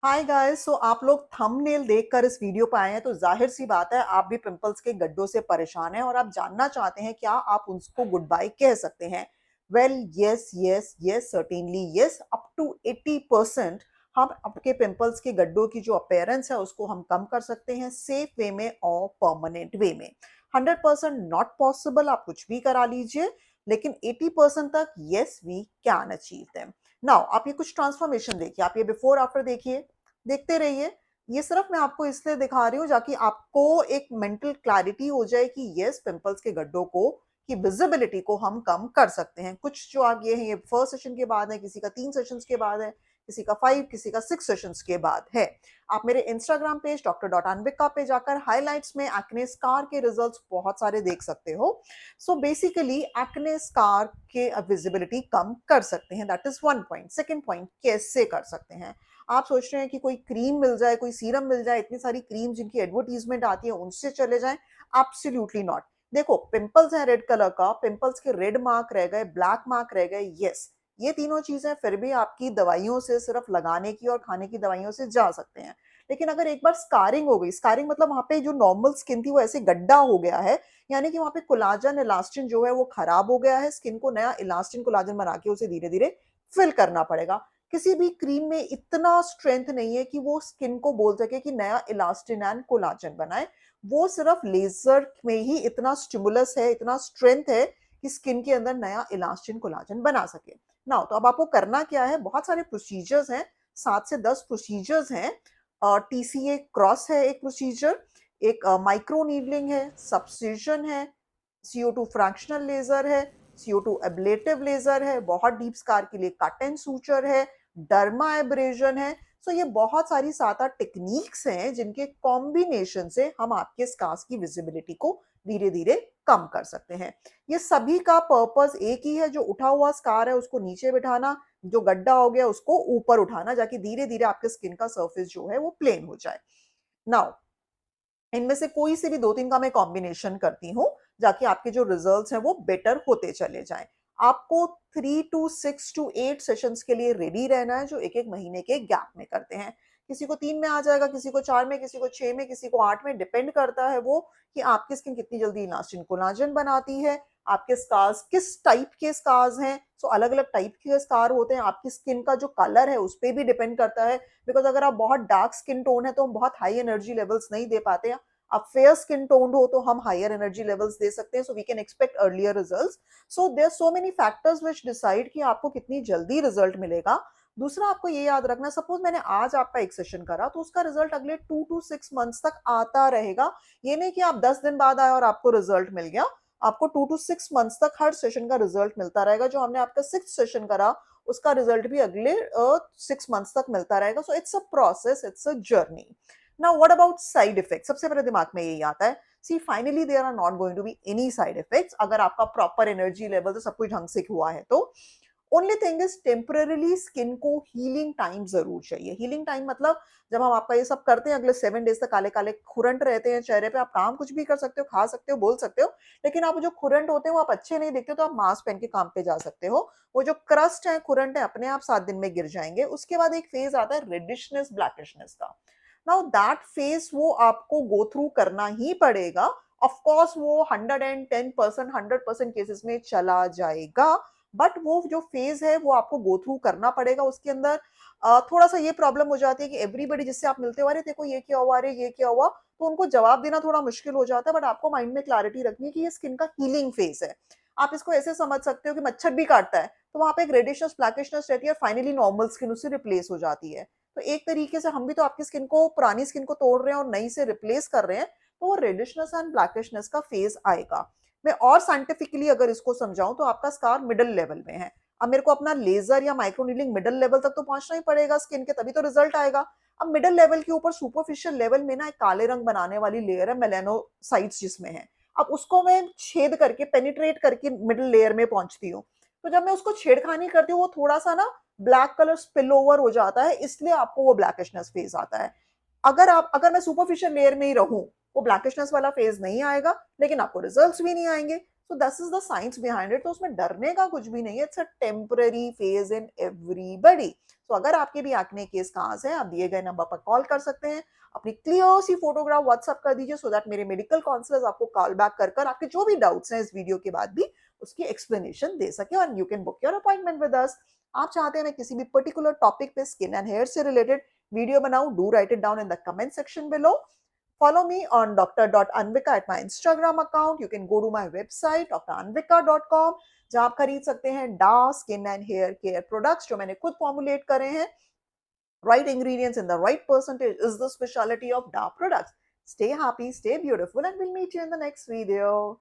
Hi guys. सो आप लोग thumbnail देखकर इस वीडियो पर आए हैं तो जाहिर सी बात है आप भी पिंपल्स के गड्ढों से परेशान हैं और आप जानना चाहते हैं क्या आप उसको गुड बाय कह सकते हैं। Well yes yes yes certainly yes, up to 80% हम आपके पिंपल्स के गड्ढों की जो अपीयरेंस है उसको हम कम कर सकते हैं सेफ वे में और परमानेंट वे में। 100% नॉट पॉसिबल, आप कुछ भी करा लीजिए, लेकिन 80% तक yes we can achieve them. Now आप ये कुछ ट्रांसफॉर्मेशन देखिए, आप ये बिफोर आफ्टर देखिए, देखते रहिए। ये सिर्फ मैं आपको इसलिए दिखा रही हूँ ताकि आपको एक मेंटल क्लैरिटी हो जाए कि यस पिंपल्स के गड्ढों को की विजिबिलिटी को हम कम कर सकते हैं। कुछ जो आप ये हैं ये फर्स्ट सेशन के बाद है, किसी का 3 सेशंस के बाद है, किसी का 5, किसी का 6 सेशंस के बाद है। आप मेरे इंस्टाग्राम पेज डॉक्टर.अन्विका पे जाकर हाइलाइट्स में एक्ने स्कार के रिजल्ट्स बहुत सारे देख सकते हो। सो बेसिकली एक्ने स्कार के विजिबिलिटी कम कर सकते हैं, that is one point. Second point, कैसे कर सकते हैं? आप सोच रहे हैं कि कोई क्रीम मिल जाए, कोई सीरम मिल जाए, इतनी सारी क्रीम जिनकी एडवर्टीजमेंट आती है उनसे चले जाएं? Absolutely not. देखो पिंपल्स है रेड कलर का, पिंपल्स के रेड मार्क रह गए, ब्लैक मार्क रह गए, यस ये तीनों चीजें फिर भी आपकी दवाइयों से, सिर्फ लगाने की और खाने की दवाइयों से जा सकते हैं। लेकिन अगर एक बार स्कारिंग हो गई, स्कारिंग मतलब वहां पे जो नॉर्मल स्किन थी वो ऐसे गड्ढा हो गया है, यानी कि वहां पे कोलाजन इलास्टिन जो है वो खराब हो गया है, स्किन को नया इलास्टिन कोलाजन बना के उसे धीरे धीरे फिल करना पड़ेगा। किसी भी क्रीम में इतना स्ट्रेंथ नहीं है कि वो स्किन को बोल सके कि नया इलास्टिन एंड कोलाजन बनाए। वो सिर्फ लेजर में ही इतना स्टिमुलस है, इतना स्ट्रेंथ है कि स्किन के अंदर नया इलास्टिन कोलाजन बना सके। ना तो अब आपको करना क्या है, बहुत सारे प्रोसीजर्स हैं, 7 से 10 प्रोसीजर्स हैं। टीसीए क्रॉस है एक प्रोसीजर, एक माइक्रो नीडलिंग है, सब्सिजन है, CO2 फ्रैक्शनल लेजर है, CO2 एब्लेटिव लेजर है, बहुत डीप स्कार के लिए कट एंड सूचर है, डर्मा एब्रेजन है। सो ये बहुत सारी 7-8 टेक्निक्स हैं जिनके कॉम्बिनेशन से हम आपके स्कार्स की विजिबिलिटी को धीरे धीरे कम कर सकते हैं। ये सभी का पर्पस एक ही है, जो उठा हुआ स्कार है उसको नीचे बिठाना, जो गड्ढा हो गया उसको ऊपर उठाना, जाके धीरे धीरे आपके स्किन का सर्फेस जो है वो प्लेन हो जाए। नाउ इनमें से कोई से भी 2-3 का मैं कॉम्बिनेशन करती हूँ, जाके आपके जो रिजल्ट्स हैं वो बेटर होते चले जाएं। आपको 3 to 6 to 8 सेशंस के लिए रेडी रहना है, जो एक एक महीने के गैप में करते हैं। किसी को 3 में आ जाएगा, किसी को 4 में, किसी को 6 में, किसी को 8 में, डिपेंड करता है वो कि आपकी स्किन कितनी जल्दी इलास्टिन कोलाजन बनाती है, आपके स्कार्स किस टाइप के स्कार्स हैं। सो अलग अलग टाइप के स्कार होते हैं, आपकी स्किन का जो कलर है उस पर भी डिपेंड करता है। बिकॉज अगर आप बहुत डार्क स्किन टोन है तो हम बहुत हाई एनर्जी लेवल्स नहीं दे पाते हैं। आप फेयर स्किन टोन्ड हो तो हम हायर एनर्जी लेवल्स दे सकते हैं, so we can expect earlier results. So there so many factors which decide कि आपको कितनी जल्दी रिजल्ट मिलेगा। दूसरा आपको ये याद रखना, सपोज मैंने आज आपका एक सेशन करा तो उसका रिजल्ट अगले 2 to 6 मंथ्स तक आता रहेगा। ये नहीं कि आप 10 दिन बाद आए और आपको रिजल्ट मिल गया। आपको 2 to 6 मंथ्स तक हर सेशन का रिजल्ट मिलता रहेगा। जो हमने आपका 6 सेशन करा उसका रिजल्ट भी अगले 6 मंथ्स तक मिलता रहेगा। So it's a process, it's a journey. Now what about side effect? सबसे पहले दिमाग में यही आता है, see finally there are not going to be any side effects अगर आपका प्रॉपर एनर्जी लेवल तो सब कुछ ढंग से हुआ है तो। Only thing is temporarily skin को हीलिंग टाइम जरूर चाहिए। हीलिंग टाइम मतलब जब हम आपका ये सब करते हैं अगले 7 डेज तक काले काले खुरंट रहते हैं चेहरे पे, आप काम कुछ भी कर सकते हो, खा सकते हो, बोल सकते हो, लेकिन आप जो खुरंट होते हैं वो आप अच्छे नहीं दिखते, तो आप मास्क पहन के काम पे जा सकते हो। वो जो क्रस्ट है, खुरंट है, अपने आप 7 दिन में गिर जाएंगे। उसके बाद एक फेज आता है रेडिशनेस ब्लैकिशनेस का। नाउ दैट फेज वो आपको गो थ्रू करना ही पड़ेगा। ऑफ कोर्स वो 110%, 100% केसेस में चला जाएगा, बट वो जो फेज है वो आपको गो थ्रू करना पड़ेगा। उसके अंदर थोड़ा सा ये प्रॉब्लम हो जाती है कि एवरीबडी जिससे आप मिलते हो, अरे देखो ये क्या हुआ, अरे ये क्या हुआ, तो उनको जवाब देना थोड़ा मुश्किल हो जाता है। बट आपको माइंड में क्लैरिटी रखनी है कि ये स्किन का हीलिंग फेज है। आप इसको ऐसे समझ सकते हो कि मच्छर भी काटता है तो वहां पे एक रेडिशनेस ब्लैकिशनेस रहती है, फाइनली नॉर्मल स्किन उससे रिप्लेस हो जाती है। तो एक तरीके से हम भी तो आपकी स्किन को, पुरानी स्किन को तोड़ रहे हैं और नई से रिप्लेस कर रहे हैं। तो वो रेडिशनेस एंड ब्लैकिशनेस का फेज आएगा। मैं और साइंटिफिकली अगर इसको समझाऊं तो आपका स्कार मिडिल लेवल में है। अब मेरे को अपना लेजर या माइक्रोनीडलिंग मिडिल लेवल तक तो पहुंचना ही पड़ेगा स्किन के, तभी तो रिजल्ट आएगा। अब मिडिल लेवल के ऊपर सुपरफिशियल लेवल में ना एक काले रंग बनाने वाली लेयर है, मेलेनोसाइट्स जिसमें है। अब उसको मैं छेद करके, पेनिट्रेट करके मिडिल लेयर में पहुंचती हूँ। तो जब मैं उसको छेड़खानी करती हूँ वो थोड़ा सा ना ब्लैक कलर स्पिल ओवर हो जाता है, इसलिए आपको वो ब्लैकिशनेस फेज आता है। अगर मैं सुपरफिशियल लेयर में ही रहूं, वो ब्लैकिशनेस वाला फेज नहीं आएगा, लेकिन आपको रिजल्ट्स भी नहीं आएंगे। So this is the science behind it. तो उसमें डरने का कुछ भी नहीं है, it's a temporary phase in everybody. तो अगर आपके भी एक्ने के स्कार्स हैं, आप दिए गए नंबर पर कॉल कर सकते हैं, अपनी क्लियर सी फोटोग्राफ व्हाट्सएप कर दीजिए सो दैट मेरे मेडिकल काउंसलर्स आपको कॉल बैक कर आपके जो भी डाउट्स हैं इस वीडियो के बाद भी उसकी एक्सप्लेनेशन दे सके, और you can book your appointment with us. आप चाहते हैं मैं किसी भी पर्टिकुलर टॉपिक पे स्किन एंड हेयर से रिलेटेड वीडियो बनाऊं, do right it down in the comment section below. Follow me on dr.anvika at my Instagram account. You can go to my website dranvika.com जहां आप खरीद सकते हैं the skin and hair care products जो मैंने खुद formulate करे हैं। Right ingredients in the right percentage is the specialty of DA products. Stay happy, stay beautiful, and we'll meet you in the next video.